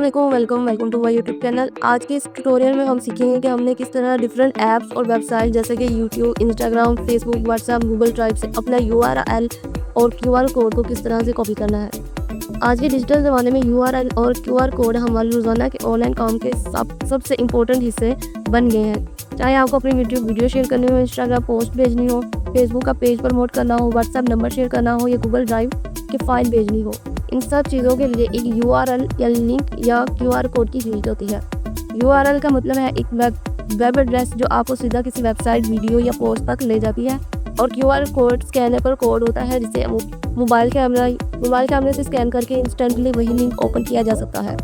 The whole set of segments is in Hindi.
Welcome to my YouTube channel. आज के इस ट्यूटोरियल में हम सीखेंगे कि हमने किस तरह डिफरेंट ऐप्स और वेबसाइट जैसे कि YouTube, Instagram, Facebook, WhatsApp, Google drive से अपना URL और QR कोड को किस तरह से कॉपी करना है। आज के डिजिटल ज़माने में URL और QR कोड हमारे रोज़ाना के ऑनलाइन काम के सबसे इम्पोर्टेंट हिस्से बन गए हैं। चाहे आपको अपनी वीडियो शेयर करनी हो, इंस्टाग्राम पोस्ट भेजनी हो, फेसबुक का पेज प्रमोट करना हो, व्हाट्सएप नंबर शेयर करना हो या गूगल ड्राइव की फाइल भेजनी हो, इन सब चीज़ों के लिए एक URL या लिंक या QR कोड की ज़रूरत होती है। URL का मतलब है एक वेब एड्रेस जो आपको सीधा किसी वेबसाइट, वीडियो या पोस्ट तक ले जाती है, और QR कोड स्कैनर पर कोड होता है जिसे मोबाइल कैमरे से स्कैन करके इंस्टेंटली वही लिंक ओपन किया जा सकता है।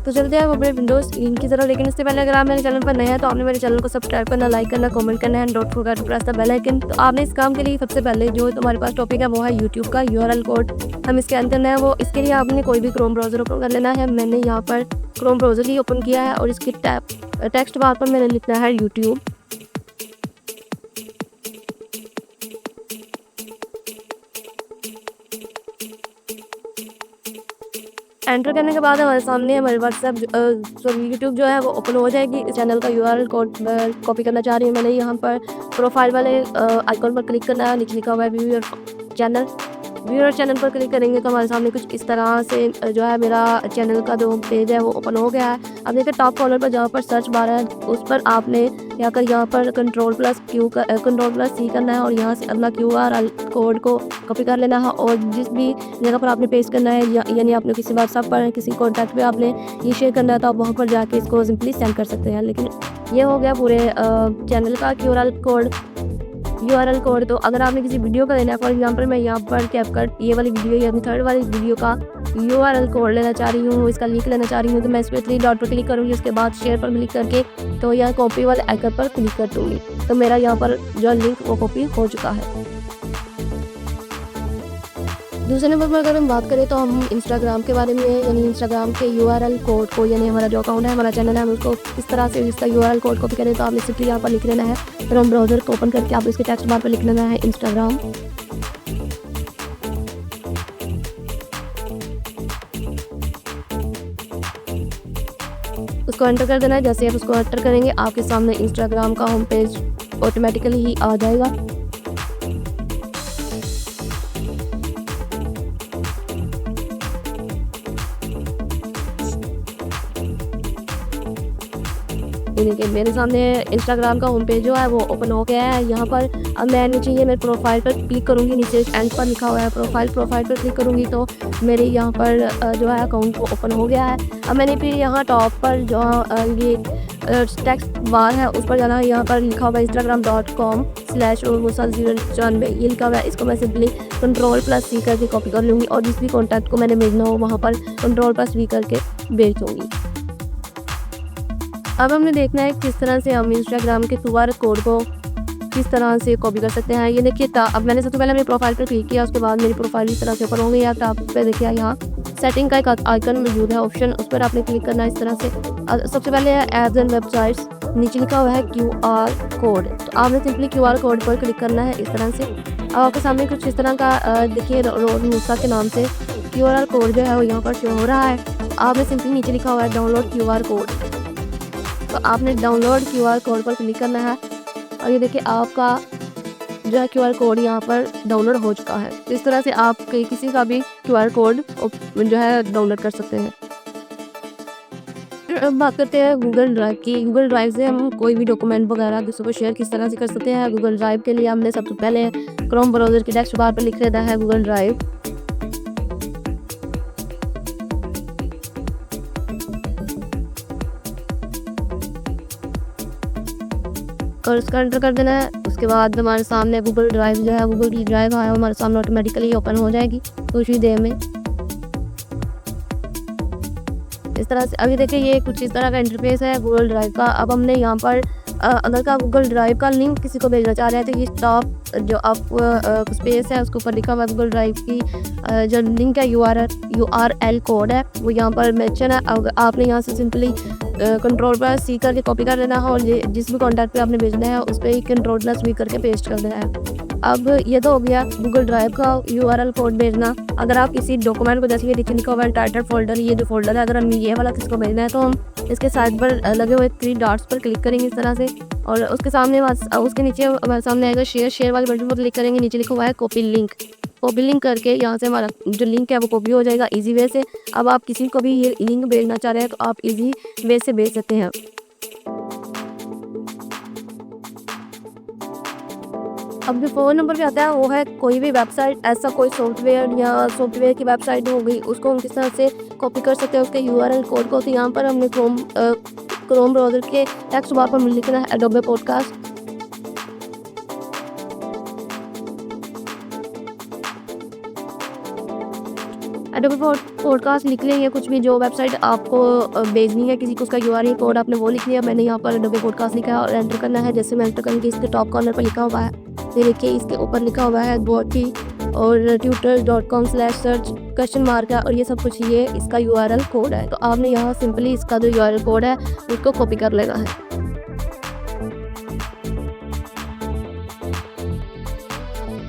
तो चलते हैं अपने विंडोज स्क्रीन की तरफ। लेकिन इससे पहले अगर आप मेरे चैनल पर नए हैं तो आपने मेरे चैनल को सब्सक्राइब करना, लाइक करना, कमेंट करना है, don't forget to press the bell icon. तो आपने इस काम के लिए सबसे पहले जो तुम्हारे पास टॉपिक है वो है यूट्यूब का URL कोड हमें स्कैन करना है। वो इसके लिए आपने कोई भी क्रोम ब्राउज़र ओपन कर लेना है। मैंने यहाँ पर क्रोम ब्राउज़र ही ओपन किया है और इसकी टेक्स्ट बार पर मैंने लिखना है यूट्यूब। एंटर करने के बाद हमारे सामने हमारे यूट्यूब जो है वो ओपन हो जाएगी। इस चैनल का URL कोड कॉपी करना चाह रही हूँ। मैंने यहाँ पर प्रोफाइल वाले आइकॉन पर क्लिक करना है। नीचे लिखा हुआ है व्यूअर चैनल पर क्लिक करेंगे तो हमारे सामने कुछ इस तरह से जो है मेरा चैनल का जो पेज है वो ओपन हो गया है। अब देखिए टॉप कॉर्नर पर जहाँ पर सर्च बार है उस पर आपने यहाँ पर Ctrl+C करना है और यहाँ से अपना URL कोड को कॉपी कर लेना है और जिस भी जगह पर आपने पेस्ट करना है, यानी आपने किसी व्हाट्सएप पर किसी कॉन्टैक्ट पे आपने ये शेयर करना है तो आप वहाँ पर जाके इसको सिंपली सेंड कर सकते हैं। लेकिन ये हो गया पूरे चैनल का URL कोड। तो अगर आपने किसी वीडियो का लेना है, फॉर एग्जांपल मैं यहाँ पर कैपकट ये वाली वीडियो या थर्ड वाली वीडियो का URL कोड लेना चाह रही हूँ, इसका लिंक लेना चाह रही हूँ, तो मैं इस पर 3 डॉट पर क्लिक करूँगी। उसके बाद शेयर पर क्लिक करके तो यहाँ कॉपी वाले आइकन पर क्लिक कर दूँगी तो मेरा यहाँ पर जो लिंक वो कॉपी हो चुका है। दूसरे नंबर पर अगर हम बात करें तो हम इंस्टाग्राम के बारे में, यानी इंस्टाग्राम के URL कोड को, यानी हमारा जो अकाउंट है, हमारा चैनल है, हम उसको किस तरह से इसका URL कोड कॉपी करें तो आपने सिंपली यहाँ पर लिख लेना है। फिर हम ब्राउज़र को ओपन करके आप इसके टेक्स्ट बार पर लिख लेना है इंस्टाग्राम। उसको एंटर कर देना है। जैसे आप उसको एंटर करेंगे आपके सामने इंस्टाग्राम का होम पेज ऑटोमेटिकली ही आ जाएगा। देखिए मेरे सामने इंस्टाग्राम का होम पेज जो है वो ओपन हो गया है। यहाँ पर अब मैं नीचे ये मेरे प्रोफाइल पर क्लिक करूँगी। नीचे एंड पर लिखा हुआ है प्रोफाइल पर क्लिक करूँगी तो मेरे यहाँ पर जो है अकाउंट वो ओपन हो गया है। अब मैंने फिर यहाँ टॉप पर जो ये टेक्स्ट बार है उस पर जाना है। यहाँ पर लिखा हुआ है instagram.com/094 ये लिखा हुआ है। इसको मैं सिंपली Ctrl+C करके कॉपी कर लूँगी और जिस भी कॉन्टैक्ट को मैंने भेजना हो वहाँ पर Ctrl+V करके भेज दूँगी। अब हमने देखना है किस तरह से हम इंस्टाग्राम के QR कोड को किस तरह से कॉपी कर सकते हैं। ये देखिए अब मैंने सबसे पहले अपनी प्रोफाइल पर क्लिक किया, उसके बाद मेरी प्रोफाइल इस तरह से ओपन हो गई है। टॉप पे देखिए यहाँ सेटिंग का एक आइकन मौजूद है ऑप्शन, उस पर आपने क्लिक करना है इस तरह से। सबसे पहले है ऐप्स एंड वेबसाइट्स, नीचे लिखा हुआ है QR कोड, तो आपने सिंपली QR कोड पर क्लिक करना है इस तरह से। अब आपके सामने कुछ इस तरह का देखिए रोज मूसा के नाम से QR कोड जो है वो यहाँ पर शो हो रहा है। आपने सिंपली नीचे लिखा हुआ है डाउनलोड QR कोड, तो आपने डाउनलोड QR कोड पर क्लिक करना है और ये देखिए आपका जो है QR कोड यहाँ पर डाउनलोड हो चुका है। तो इस तरह से आप किसी का भी QR कोड जो है डाउनलोड कर सकते हैं। अब बात करते हैं गूगल ड्राइव की। गूगल ड्राइव से हम कोई भी डॉक्यूमेंट वगैरह दूसरों को शेयर किस तरह से कर सकते हैं। गूगल ड्राइव के लिए हमने सबसे पहले क्रोम ब्राउज़र की टेक्स्ट बार पर लिख लेना है गूगल ड्राइव। और उसका एंटर कर देना है। उसके बाद हमारे सामने गूगल ड्राइव जो है, गूगल की ड्राइव है हमारे सामने ऑटोमेटिकली ओपन हो जाएगी कुछ ही देर में इस तरह से। अभी देखिए ये कुछ इस तरह का इंटरफेस है गूगल ड्राइव का। अब हमने यहाँ पर अगर का गूगल ड्राइव का लिंक किसी को भेजना चाह रहे हैं तो ये टॉप जो आप स्पेस है उसके ऊपर लिखा हुआ है गूगल ड्राइव की जो लिंक है URL कोड है वो यहाँ पर मेंशन है। आपने यहाँ से सिंपली कंट्रोल प्लस C करके कॉपी कर लेना है और जिस भी कॉन्टैक्ट पे आपने भेजना है उस पर कंट्रोल प्लस V करके पेस्ट कर देना है। अब ये तो हो गया गूगल ड्राइव का URL कोड भेजना। अगर आप किसी डॉक्यूमेंट को जैसे कि नीचे लिखा हुआ है टाइटल फोल्डर, ये जो फोल्डर है अगर हम ये वाला किसको भेजना है तो हम इसके साइड पर लगे हुए 3 डॉट्स पर क्लिक करेंगे इस तरह से और उसके सामने उसके नीचे हमारे सामने आएगा शेयर वाले बटन पर क्लिक करेंगे। नीचे लिखा हुआ है कॉपी लिंक करके यहाँ से हमारा जो लिंक है वो कॉपी हो जाएगा ईजी वे से। अब आप किसी को भी ये लिंक भेजना चाह रहे हैं तो आप ईजी वे से भेज सकते हैं। अब जो फ़ोन नंबर पे आता है वो है कोई भी वेबसाइट, ऐसा कोई सॉफ्टवेयर की वेबसाइट हो गई उसको हम किस तरह से कॉपी कर सकते हैं उसके URL कोड को। तो यहाँ पर हमने क्रोम ब्राउज़र के टेक्स्ट बार पर लिखना है एडोबे पॉडकास्ट। एडोबे पॉडकास्ट लिख लेंगे, कुछ भी जो वेबसाइट आपको भेजनी है किसी को उसका URL कोड आपने वो लिख लिया। मैंने यहाँ पर एडोबे पॉडकास्ट लिखा है और एंटर करना है। जैसे मैं एंटर करूँगी इसके टॉप कॉर्नर पर लिखा हुआ है, ये देखिए इसके ऊपर लिखा हुआ है गोटी और tutor.com/search ? है और ये सब कुछ ये इसका URL कोड है। तो आपने यहाँ सिंपली इसका जो URL कोड है उसको कॉपी कर लेना है।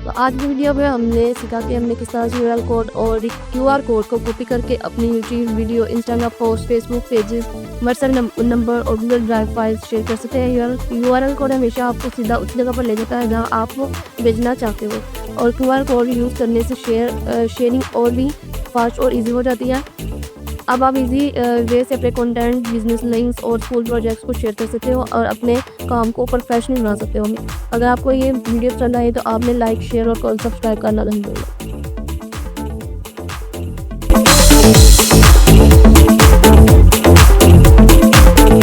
तो आज की वीडियो में हमने सीखा कि हमने किस तरह से URL कोड और QR कोड को कॉपी करके अपनी YouTube video, Instagram post, Facebook pages, WhatsApp number और गूगल ड्राइव फाइल्स शेयर कर सकते हैं। URL कोड हमेशा आपको सीधा उस जगह पर ले जाता है जहां आप भेजना चाहते हो और QR कोड यूज़ करने से शेयरिंग और भी फास्ट और ईजी हो जाती है। अब आप इजी वे से अपने कंटेंट, बिजनेस लिंक्स और स्कूल प्रोजेक्ट्स को शेयर कर सकते हो और अपने काम को प्रोफेशनल बना सकते हो। अगर आपको ये वीडियो पसंद आए तो आपने लाइक, शेयर और सब्सक्राइब करना नहीं भूलना।